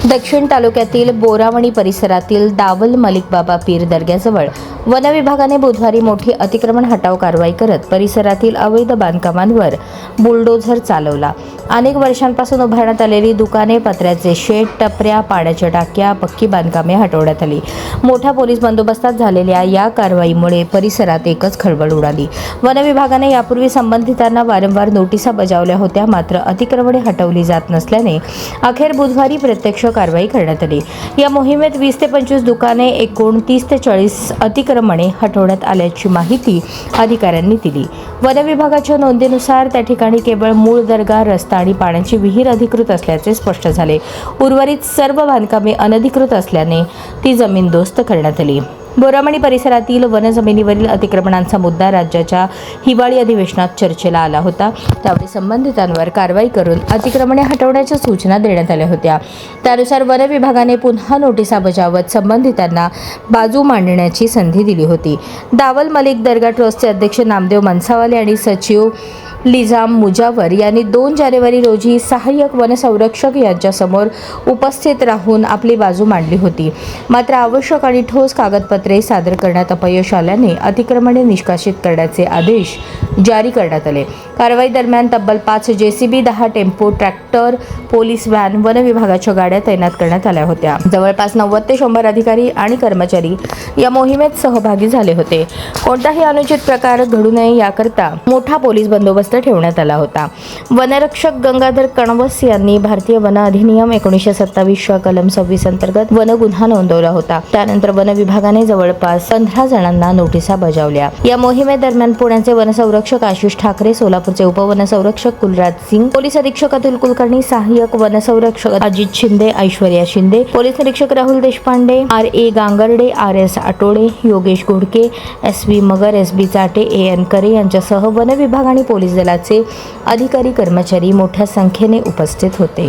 दक्षिण तालुक्यातील बोरावणी परिसरातील दावल मलिक बाबा पीर दर्ग्याजवळ वन विभागाने बुधवारी मोठी अतिक्रमण हटाव कारवाई करत परिसरातील अवैध बांधकामांवर बुलडोझर चालवला। अनेक वर्षांपासून उभारण्यात आलेली दुकाने, पत्र्याचे शेड, टपऱ्या, पाण्याच्या टाक्या, पक्की बांधकामे हटवण्यात आली। मोठा पोलीस बंदोबस्तात झालेल्या या कारवाईमुळे परिसरात एकच खळबळ उडाली। वन विभागाने यापूर्वी संबंधितांना वारंवार नोटिसा बजावल्या होत्या, मात्र अतिक्रमणे हटवली जात नसल्याने अखेर बुधवारी प्रत्यक्ष कारवाई करण्यात आली। या मोहिमेत 20 ते 25 दुकाने, एकूण 30 ते 40 अतिक्रमणे हटवण्यात आल्याची माहिती अधिकाऱ्यांनी दिली। वन विभागाच्या नोंदीनुसार त्या ठिकाणी केवळ मूळ दर्गा, रस्ता आणि पाण्याची विहीर अधिकृत असल्याचे स्पष्ट झाले। उर्वरित सर्व बांधकामे अनधिकृत असल्याने ती जमीनदोस्त करण्यात आली। बोरावणी परिसरातील वन जमिनीवरील अतिक्रमणांचा मुद्दा राज्याच्या हिवाळी अधिवेशनात चर्चेला आला होता। त्यावेळी संबंधितांवर कारवाई करून अतिक्रमणे हटवण्याच्या सूचना देण्यात आल्या होत्या। त्यानुसार वन विभागाने पुन्हा नोटिसा बजावत संबंधितांना बाजू मांडण्याची संधी दिली होती। दावल मलिक दर्गा ट्रस्टचे अध्यक्ष नामदेव मनसावाले आणि सचिव लिजाम मुजावर यांनी 2 जानेवारी रोजी सहाय्यक वनसंरक्षक यांच्यासमोर उपस्थित राहून आपली बाजू मांडली होती। मात्र आवश्यक आणि ठोस कागदपत्रे सादर करण्यात अपयश आल्याने अतिक्रमणे निष्कासित करण्याचे आदेश जारी करण्यात आले। कारवाई दरम्यान तब्बल 5 JCB, 10 tempo, tractor, police van, one विभागाच्या गाड्या तैनात करण्यात आल्या होत्या। जवळपास 90 ते 100 अधिकारी आणि कर्मचारी या मोहिमेत सहभागी झाले होते। कोणताही अनुचित प्रकार घडू नये याकरता मोठा पोलीस बंदोबस्त ठेवण्यात आला होता। वनरक्षक गंगाधर कणवस यांनी भारतीय वन अधिनियम 1927 कलम 26 अंतर्गत वन गुन्हा नोंदवला होता। त्यानंतर वन विभागाने जवळपास 15 जणांना नोटिसा बजावल्या। या मोहिमेदरम्यान पुण्याचे वनसंरक्षक आशिष ठाकरे, सोलापूरचे उपवनसंरक्षक कुलराज सिंग, पोलीस अधीक्षक अतुल कुलकर्णी, सहाय्यक वनसंरक्षक अजित शिंदे, ऐश्वर्या शिंदे, पोलीस निरीक्षक Rahul Deshpande, RA Gangarde, RS Atole, Yogesh Ghodke, SV Magar, SB Chate, AN करे यांच्यासह वन विभाग आणि पोलीस दलाचे अधिकारी कर्मचारी मोठ्या संख्येने उपस्थित होते।